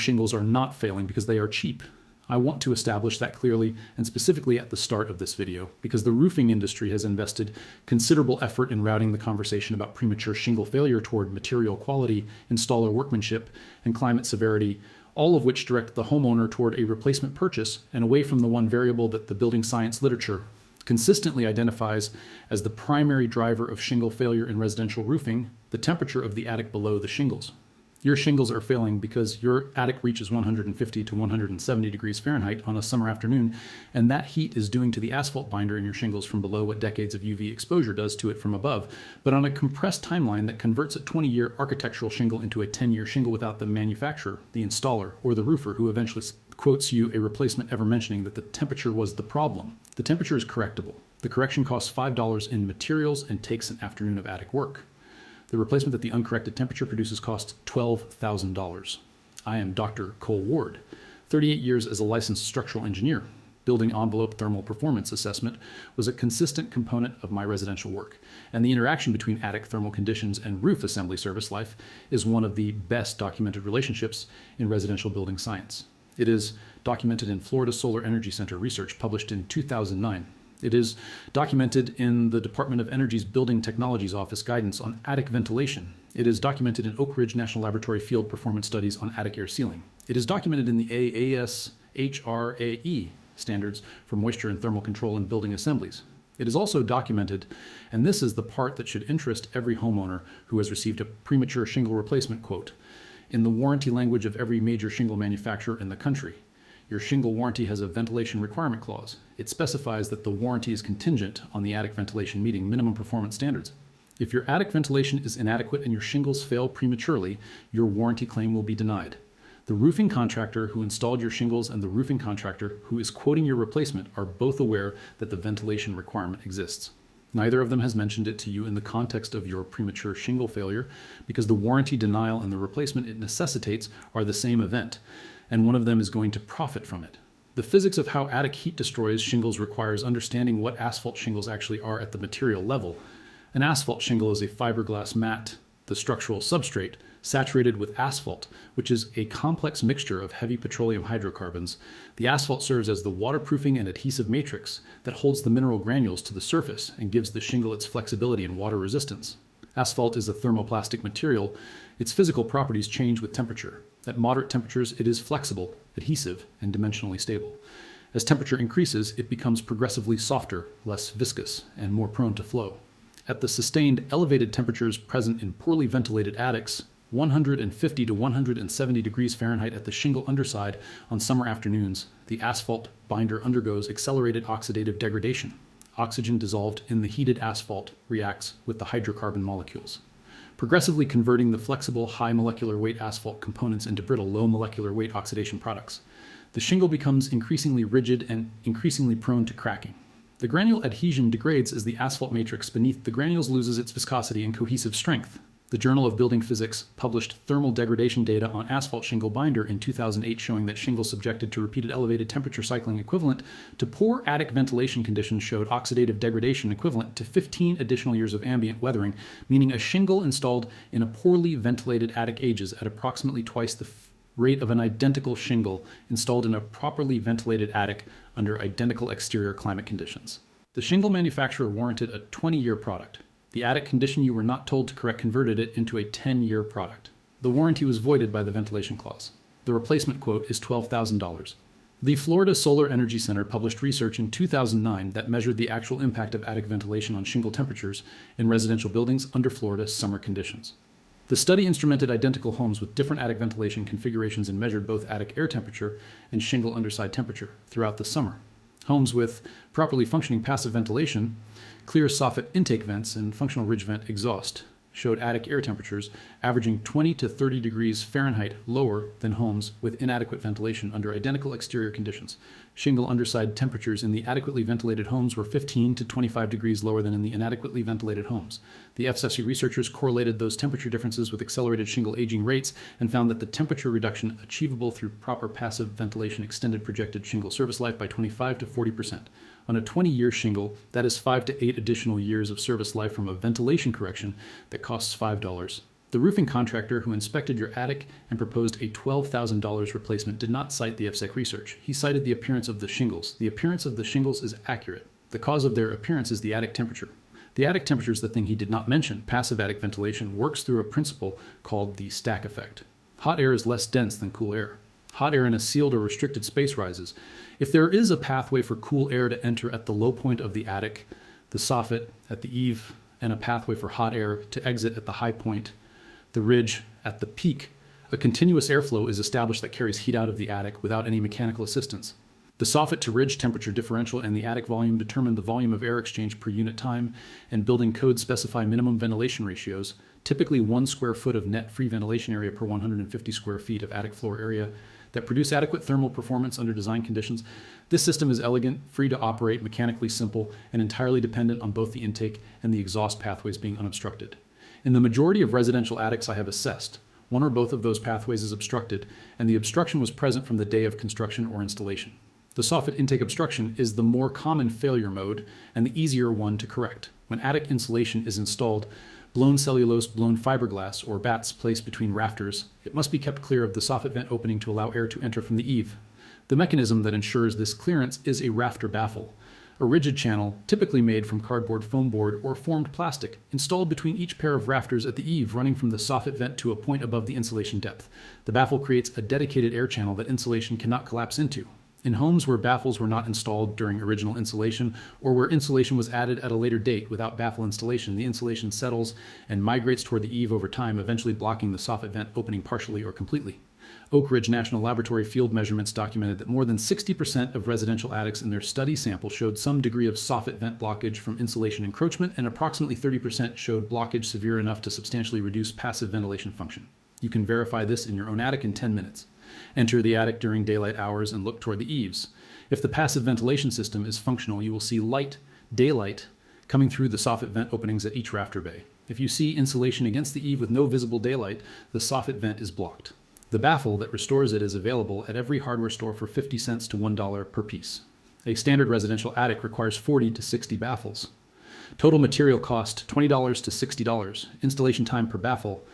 shingles are not failing because they are cheap. I want to establish that clearly and specifically at the start of this video, because the roofing industry has invested considerable effort in routing the conversation about premature shingle failure toward material quality, installer workmanship, and climate severity, all of which direct the homeowner toward a replacement purchase and away from the one variable that the building science literature consistently identifies as the primary driver of shingle failure in residential roofing: the temperature of the attic below the shingles. Your shingles are failing because your attic reaches 150 to 170 degrees Fahrenheit on a summer afternoon, and that heat is doing to the asphalt binder in your shingles from below what decades of UV exposure does to it from above, but on a compressed timeline that converts a 20-year architectural shingle into a 10-year shingle without the manufacturer, the installer, or the roofer who eventually quotes you a replacement ever mentioning that the temperature was the problem. The temperature is correctable. The correction costs $5 in materials and takes an afternoon of attic work. The replacement at the uncorrected temperature produces costs $12,000. I am Dr. Cole Ward, 38 years as a licensed structural engineer. Building envelope thermal performance assessment was a consistent component of my residential work, and the interaction between attic thermal conditions and roof assembly service life is one of the best documented relationships in residential building science. It is documented in Florida Solar Energy Center research published in 2009. It is documented in the Department of Energy's Building Technologies Office guidance on attic ventilation. It is documented in Oak Ridge National Laboratory field performance studies on attic air sealing. It is documented in the ASHRAE standards for moisture and thermal control in building assemblies. It is also documented, and this is the part that should interest every homeowner who has received a premature shingle replacement quote, in the warranty language of every major shingle manufacturer in the country. Your shingle warranty has a ventilation requirement clause. It specifies that the warranty is contingent on the attic ventilation meeting minimum performance standards. If your attic ventilation is inadequate and your shingles fail prematurely, your warranty claim will be denied. The roofing contractor who installed your shingles and the roofing contractor who is quoting your replacement are both aware that the ventilation requirement exists. Neither of them has mentioned it to you in the context of your premature shingle failure, because the warranty denial and the replacement it necessitates are the same event, and one of them is going to profit from it. The physics of how attic heat destroys shingles requires understanding what asphalt shingles actually are at the material level. An asphalt shingle is a fiberglass mat, the structural substrate, saturated with asphalt, which is a complex mixture of heavy petroleum hydrocarbons. The asphalt serves as the waterproofing and adhesive matrix that holds the mineral granules to the surface and gives the shingle its flexibility and water resistance. Asphalt is a thermoplastic material. Its physical properties change with temperature. At moderate temperatures, it is flexible, adhesive, and dimensionally stable. As temperature increases, it becomes progressively softer, less viscous, and more prone to flow. At the sustained elevated temperatures present in poorly ventilated attics, 150 to 170 degrees Fahrenheit at the shingle underside on summer afternoons, the asphalt binder undergoes accelerated oxidative degradation. Oxygen dissolved in the heated asphalt reacts with the hydrocarbon molecules, progressively converting the flexible, high molecular weight asphalt components into brittle, low molecular weight oxidation products. The shingle becomes increasingly rigid and increasingly prone to cracking. The granule adhesion degrades as the asphalt matrix beneath the granules loses its viscosity and cohesive strength. The Journal of Building Physics published thermal degradation data on asphalt shingle binder in 2008 showing that shingles subjected to repeated elevated temperature cycling equivalent to poor attic ventilation conditions showed oxidative degradation equivalent to 15 additional years of ambient weathering, meaning a shingle installed in a poorly ventilated attic ages at approximately twice the rate of an identical shingle installed in a properly ventilated attic under identical exterior climate conditions. The shingle manufacturer warranted a 20-year product. The attic condition you were not told to correct converted it into a 10-year product. The warranty was voided by the ventilation clause. The replacement quote is $12,000. The Florida Solar Energy Center published research in 2009 that measured the actual impact of attic ventilation on shingle temperatures in residential buildings under Florida summer conditions. The study instrumented identical homes with different attic ventilation configurations and measured both attic air temperature and shingle underside temperature throughout the summer. Homes with properly functioning passive ventilation, clear soffit intake vents, and functional ridge vent exhaust showed attic air temperatures averaging 20 to 30 degrees Fahrenheit lower than homes with inadequate ventilation under identical exterior conditions. Shingle underside temperatures in the adequately ventilated homes were 15 to 25 degrees lower than in the inadequately ventilated homes. The FSFC researchers correlated those temperature differences with accelerated shingle aging rates and found that the temperature reduction achievable through proper passive ventilation extended projected shingle service life by 25 to 40%. On a 20-year shingle, that is 5 to 8 additional years of service life from a ventilation correction that costs $5 The roofing contractor who inspected your attic and proposed a $12,000 replacement did not cite the FSEC research. He cited the appearance of the shingles. The appearance of the shingles is accurate. The cause of their appearance is the attic temperature. The attic temperature is the thing he did not mention. Passive attic ventilation works through a principle called the stack effect. Hot air is less dense than cool air. Hot air in a sealed or restricted space rises. If there is a pathway for cool air to enter at the low point of the attic, the soffit at the eave, and a pathway for hot air to exit at the high point, the ridge at the peak, a continuous airflow is established that carries heat out of the attic without any mechanical assistance. The soffit to ridge temperature differential and the attic volume determine the volume of air exchange per unit time, and building codes specify minimum ventilation ratios, typically 1 square foot of net free ventilation area per 150 square feet of attic floor area, that produce adequate thermal performance under design conditions. This system is elegant, free to operate, mechanically simple, and entirely dependent on both the intake and the exhaust pathways being unobstructed. In the majority of residential attics I have assessed, one or both of those pathways is obstructed, and the obstruction was present from the day of construction or installation. The soffit intake obstruction is the more common failure mode and the easier one to correct. When attic insulation is installed, blown cellulose, blown fiberglass, or bats placed between rafters, it must be kept clear of the soffit vent opening to allow air to enter from the eave. The mechanism that ensures this clearance is a rafter baffle, a rigid channel typically made from cardboard foam board or formed plastic, installed between each pair of rafters at the eave running from the soffit vent to a point above the insulation depth. The baffle creates a dedicated air channel that insulation cannot collapse into. In homes where baffles were not installed during original insulation, or where insulation was added at a later date without baffle installation, the insulation settles and migrates toward the eave over time, eventually blocking the soffit vent opening partially or completely. Oak Ridge National Laboratory field measurements documented that more than 60% of residential attics in their study sample showed some degree of soffit vent blockage from insulation encroachment, and approximately 30% showed blockage severe enough to substantially reduce passive ventilation function. You can verify this in your own attic in 10 minutes. Enter the attic during daylight hours and look toward the eaves. If the passive ventilation system is functional, you will see light, daylight, coming through the soffit vent openings at each rafter bay. If you see insulation against the eave with no visible daylight, the soffit vent is blocked. The baffle that restores it is available at every hardware store for 50 cents to $1 per piece. A standard residential attic requires 40 to 60 baffles. Total material cost $20 to $60. Installation time per baffle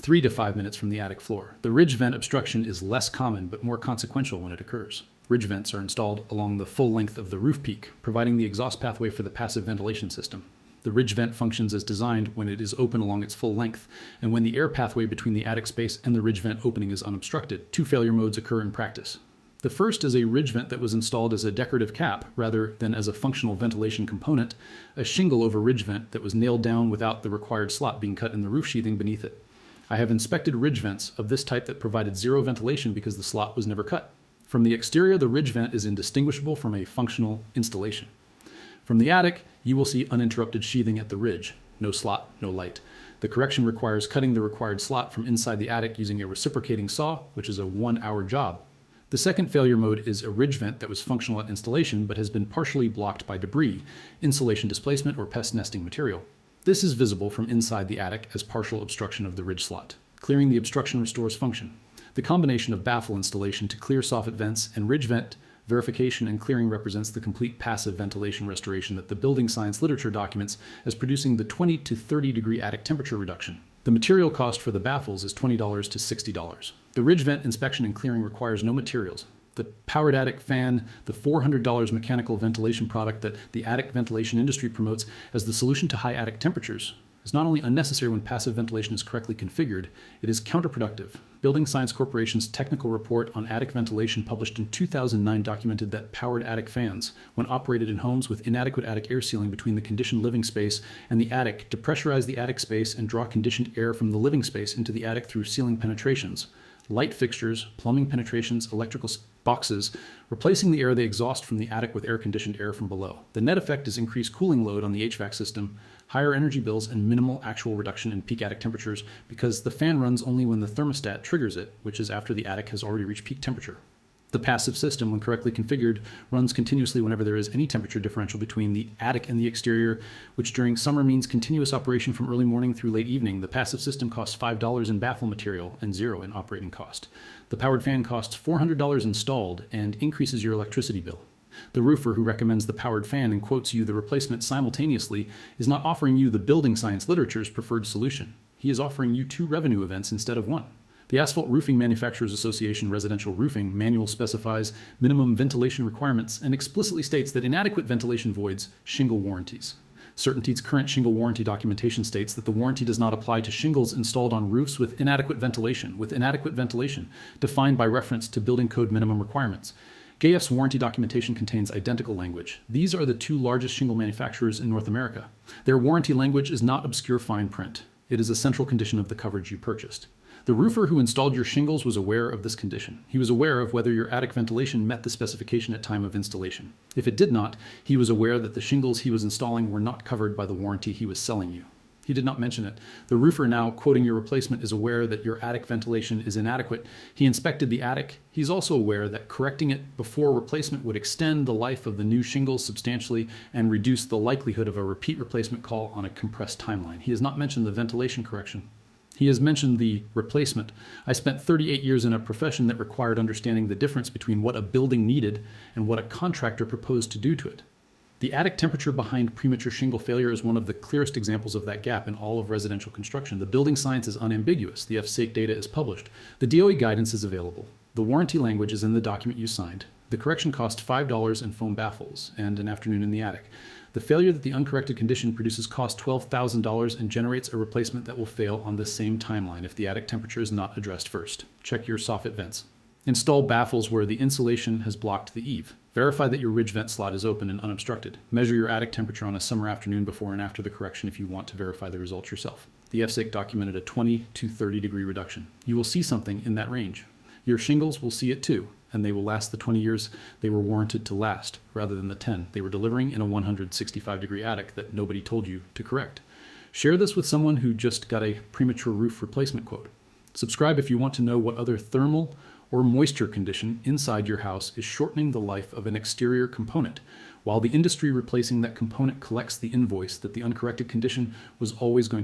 3 to 5 minutes from the attic floor. The ridge vent obstruction is less common but more consequential when it occurs. Ridge vents are installed along the full length of the roof peak, providing the exhaust pathway for the passive ventilation system. The ridge vent functions as designed when it is open along its full length, and when the air pathway between the attic space and the ridge vent opening is unobstructed. 2 failure modes occur in practice. The first is a ridge vent that was installed as a decorative cap rather than as a functional ventilation component, a shingle over ridge vent that was nailed down without the required slot being cut in the roof sheathing beneath it. I have inspected ridge vents of this type that provided zero ventilation because the slot was never cut. From the exterior, the ridge vent is indistinguishable from a functional installation. From the attic, you will see uninterrupted sheathing at the ridge. No slot, no light. The correction requires cutting the required slot from inside the attic using a reciprocating saw, which is a 1-hour job. The second failure mode is a ridge vent that was functional at installation but has been partially blocked by debris, insulation displacement, or pest nesting material. This is visible from inside the attic as partial obstruction of the ridge slot. Clearing the obstruction restores function. The combination of baffle installation to clear soffit vents and ridge vent verification and clearing represents the complete passive ventilation restoration that the building science literature documents as producing the 20 to 30 degree attic temperature reduction. The material cost for the baffles is $20 to $60. The ridge vent inspection and clearing requires no materials. The powered attic fan, the $400 mechanical ventilation product that the attic ventilation industry promotes as the solution to high attic temperatures, is not only unnecessary when passive ventilation is correctly configured, it is counterproductive. Building Science Corporation's technical report on attic ventilation published in 2009 documented that powered attic fans, when operated in homes with inadequate attic air sealing between the conditioned living space and the attic, depressurize the attic space and draw conditioned air from the living space into the attic through ceiling penetrations. Light fixtures, plumbing penetrations, electrical boxes, replacing the air they exhaust from the attic with air-conditioned air from below. The net effect is increased cooling load on the HVAC system, higher energy bills, and minimal actual reduction in peak attic temperatures because the fan runs only when the thermostat triggers it, which is after the attic has already reached peak temperature. The passive system, when correctly configured, runs continuously whenever there is any temperature differential between the attic and the exterior, which during summer means continuous operation from early morning through late evening. The passive system costs $5 in baffle material and $0 in operating cost. The powered fan costs $400 installed and increases your electricity bill. The roofer who recommends the powered fan and quotes you the replacement simultaneously is not offering you the building science literature's preferred solution. He is offering you 2 revenue events instead of 1. The Asphalt Roofing Manufacturers Association Residential Roofing Manual specifies minimum ventilation requirements and explicitly states that inadequate ventilation voids shingle warranties. CertainTeed's current shingle warranty documentation states that the warranty does not apply to shingles installed on roofs with inadequate ventilation, defined by reference to building code minimum requirements. GAF's warranty documentation contains identical language. These are the 2 largest shingle manufacturers in North America. Their warranty language is not obscure fine print. It is a central condition of the coverage you purchased. The roofer who installed your shingles was aware of this condition. He was aware of whether your attic ventilation met the specification at time of installation. If it did not, he was aware that the shingles he was installing were not covered by the warranty he was selling you. He did not mention it. The roofer now quoting your replacement is aware that your attic ventilation is inadequate. He inspected the attic. He's also aware that correcting it before replacement would extend the life of the new shingles substantially and reduce the likelihood of a repeat replacement call on a compressed timeline. He has not mentioned the ventilation correction. He has mentioned the replacement. I spent 38 years in a profession that required understanding the difference between what a building needed and what a contractor proposed to do to it. The attic temperature behind premature shingle failure is one of the clearest examples of that gap in all of residential construction. The building science is unambiguous. The FSAIC data is published. The DOE guidance is available. The warranty language is in the document you signed. The correction cost $5 in foam baffles and an afternoon in the attic. The failure that the uncorrected condition produces costs $12,000 and generates a replacement that will fail on the same timeline if the attic temperature is not addressed first. Check your soffit vents. Install baffles where the insulation has blocked the eave. Verify that your ridge vent slot is open and unobstructed. Measure your attic temperature on a summer afternoon before and after the correction if you want to verify the results yourself. The FSAIC documented a 20 to 30 degree reduction. You will see something in that range. Your shingles will see it too, and they will last the 20 years they were warranted to last, rather than the 10 they were delivering in a 165 degree attic that nobody told you to correct. Share this with someone who just got a premature roof replacement quote. Subscribe if you want to know what other thermal or moisture condition inside your house is shortening the life of an exterior component, while the industry replacing that component collects the invoice that the uncorrected condition was always going to